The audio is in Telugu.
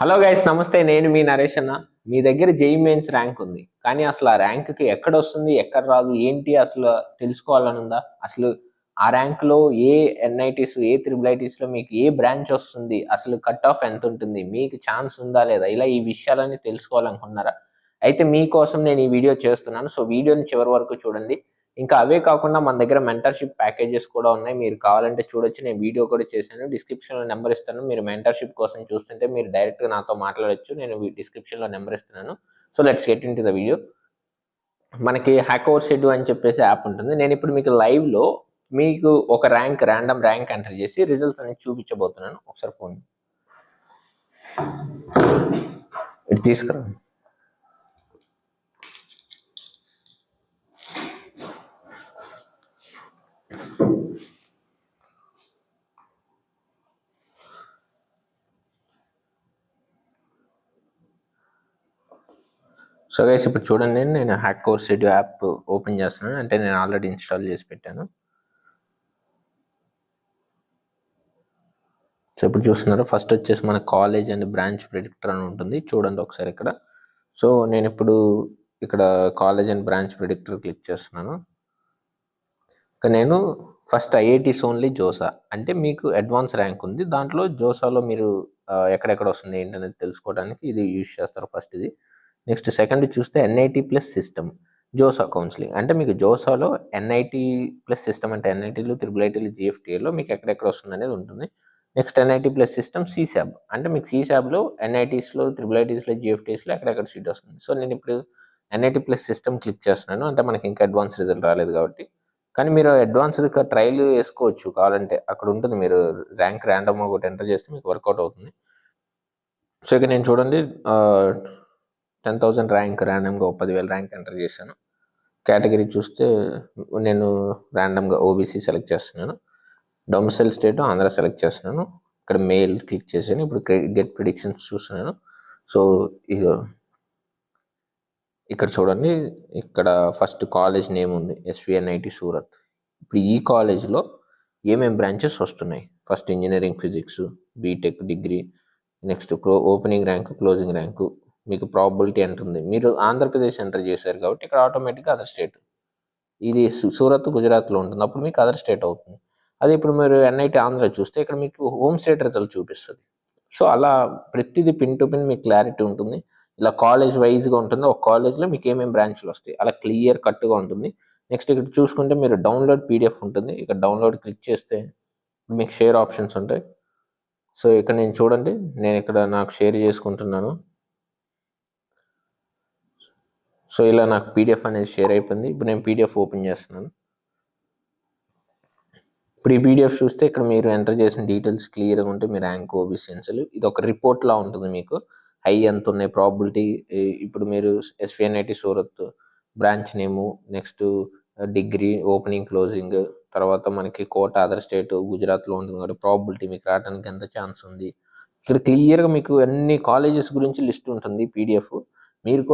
హలో గైస్, నమస్తే. నేను మీ నరేష్ అన్న. మీ దగ్గర జేఈ మెయిన్స్ ర్యాంక్ ఉంది, కానీ అసలు ఆ ర్యాంక్కి ఎక్కడ వస్తుంది, ఎక్కడ రాదు, ఏంటి అసలు తెలుసుకోవాలని ఉందా? అసలు ఆ ర్యాంక్లో ఏ ఎన్ఐటీస్, ఏ త్రిబుల్ ఐటీస్లో మీకు ఏ బ్రాంచ్ వస్తుంది, అసలు కట్ ఆఫ్ ఎంత ఉంటుంది, మీకు ఛాన్స్ ఉందా లేదా, ఇలా ఈ విషయాలన్నీ తెలుసుకోవాలనుకున్నారా? అయితే మీకోసం నేను ఈ వీడియో చేస్తున్నాను. సో వీడియోని చివరి వరకు చూడండి. ఇంకా అవే కాకుండా మన దగ్గర మెంటర్షిప్ ప్యాకేజెస్ కూడా ఉన్నాయి, మీరు కావాలంటే చూడొచ్చు. నేను వీడియో కూడా చేశాను, డిస్క్రిప్షన్లో నెంబర్ ఇస్తాను. మీరు మెంటర్షిప్ కోసం చూస్తుంటే మీరు డైరెక్ట్గా నాతో మాట్లాడొచ్చు. నేను డిస్క్రిప్షన్లో నెంబర్ ఇస్తున్నాను. So let's get in to the video. మనకి హ్యాకోవర్ షెడ్యూ అని చెప్పేసి యాప్ ఉంటుంది. నేను ఇప్పుడు మీకు లైవ్లో మీకు ఒక ర్యాండమ్ ర్యాంక్ ఎంటర్ చేసి రిజల్ట్స్ అనేది చూపించబోతున్నాను. ఒకసారి ఫోన్ ఇటు తీసుకురా. సో గైస్, ఇప్పుడు చూడండి, నేను హ్యాకోవర్ షెడ్యూ యాప్ ఓపెన్ చేస్తున్నాను. అంటే నేను ఆల్రెడీ ఇన్స్టాల్ చేసి పెట్టాను. సో ఇప్పుడు చూస్తున్నారు, ఫస్ట్ వచ్చేసి మన కాలేజ్ అండ్ బ్రాంచ్ ప్రిడిక్టర్ అని ఉంటుంది. చూడండి ఒకసారి ఇక్కడ. సో నేను ఇప్పుడు ఇక్కడ college and branch predictor click చేస్తున్నాను. ఇక నేను ఫస్ట్ ఐఐటీస్ ఓన్లీ జోసా, అంటే మీకు అడ్వాన్స్ ర్యాంక్ ఉంది. దాంట్లో జోసాలో మీరు ఎక్కడెక్కడ వస్తుంది ఏంటనేది తెలుసుకోవడానికి ఇది యూజ్ చేస్తారు ఫస్ట్ ఇది. నెక్స్ట్ సెకండ్ చూస్తే NIT plus system JoSAA counselling, అంటే మీకు జోసాలో ఎన్ఐటీ ప్లస్ సిస్టమ్ అంటే ఎన్ఐటీలు, త్రిబుల్ ఐటీలు, జిఎఫ్టీలో మీకు ఎక్కడెక్కడ వస్తుంది అనేది ఉంటుంది. నెక్స్ట్ ఎన్ఐటీ ప్లస్ సిస్టమ్ సిశాబ్, అంటే మీకు సిశాబ్లో ఎన్ఐటీస్లో, త్రిబుల్ ఐటీస్లో, జిఎఫ్టీస్లో ఎక్కడెక్కడ సీట్ వస్తుంది. సో నేను ఇప్పుడు ఎన్ఐటీ ప్లస్ సిస్టమ్ క్లిక్ చేస్తున్నాను, అంటే మనకి ఇంకా అడ్వాన్స్ రిజల్ట్ రాలేదు కాబట్టి. కానీ మీరు అడ్వాన్స్డ్ ట్రయల్ వేసుకోవచ్చు కావాలంటే, అక్కడ ఉంటుంది. మీరు ర్యాంక్ ర్యాండమ్ ఒకటి ఎంటర్ చేస్తే మీకు వర్కౌట్ అవుతుంది. సో ఇక నేను చూడండి 10,000 ర్యాంక్ ర్యాండమ్గా 10,000 ర్యాంక్ ఎంటర్ చేశాను. కేటగిరీ చూస్తే నేను ర్యాండమ్గా ఓబీసీ సెలెక్ట్ చేస్తున్నాను. డొమిసైల్ స్టేట్ ఆంధ్ర సెలెక్ట్ చేస్తున్నాను. ఇక్కడ మెయిల్ క్లిక్ చేశాను. ఇప్పుడు గెట్ ప్రిడిక్షన్స్ చూస్తున్నాను. సో ఇక్కడ చూడండి, ఇక్కడ ఫస్ట్ కాలేజ్ నేమ్ ఉంది, ఎస్విఎన్ఐటి సూరత్. ఇప్పుడు ఈ కాలేజ్లో ఏమేమి బ్రాంచెస్ వస్తున్నాయి? First engineering physics, BTech, degree. Next opening rank, closing rank, మీకు ప్రాబబిలిటీ అంటుంది. మీరు ఆంధ్రప్రదేశ్ ఎంటర్ చేశారు కాబట్టి ఇక్కడ ఆటోమేటిక్గా అదర్ స్టేట్. ఇది సూరత్ గుజరాత్లో ఉంటుంది, అప్పుడు మీకు అదర్ స్టేట్ అవుతుంది. అదే ఇప్పుడు మీరు ఎన్ఐటి ఆంధ్ర చూస్తే ఇక్కడ మీకు హోమ్ స్టేట్ రిజల్ట్ చూపిస్తుంది. సో అలా ప్రతిదీ పిన్ టు పిన్ మీకు క్లారిటీ ఉంటుంది. ఇలా కాలేజ్ వైజ్గా ఉంటుంది. ఒక కాలేజ్లో మీకు ఏమేమి బ్రాంచ్లు వస్తాయి అలా క్లియర్ కట్గా ఉంటుంది. నెక్స్ట్ ఇక్కడ చూసుకుంటే మీరు డౌన్లోడ్ పీడిఎఫ్ ఉంటుంది. ఇక్కడ డౌన్లోడ్ క్లిక్ చేస్తే మీకు షేర్ ఆప్షన్స్ ఉంటాయి. సో ఇక్కడ నేను చూడండి, నేను ఇక్కడ నాకు షేర్ చేసుకుంటున్నాను. సో ఇలా నాకు పీడిఎఫ్ అనేది షేర్ అయిపోయింది. ఇప్పుడు నేను పీడిఎఫ్ ఓపెన్ చేస్తున్నాను. ఇప్పుడు ఈ పీడిఎఫ్ చూస్తే ఇక్కడ మీరు ఎంటర్ చేసిన డీటెయిల్స్ క్లియర్గా ఉంటే మీ ర్యాంక్, ఓబీసీ ఎన్సెల్, ఇది ఒక రిపోర్ట్లా ఉంటుంది. మీకు హై ఎంత ఉన్నాయి, ప్రాబిలిటీ. ఇప్పుడు మీరు ఎస్విఎన్ఐటి సూరత్ బ్రాంచ్ నేము, నెక్స్ట్ డిగ్రీ, ఓపెనింగ్, క్లోజింగ్, తర్వాత మనకి కోట అదర్ స్టేట్ గుజరాత్లో ఉంటుంది కాబట్టి ప్రాబిలిటీ మీకు రావడానికి ఎంత ఛాన్స్ ఉంది. ఇక్కడ క్లియర్గా మీకు అన్ని కాలేజెస్ గురించి లిస్ట్ ఉంటుంది పీడిఎఫ్. మీరు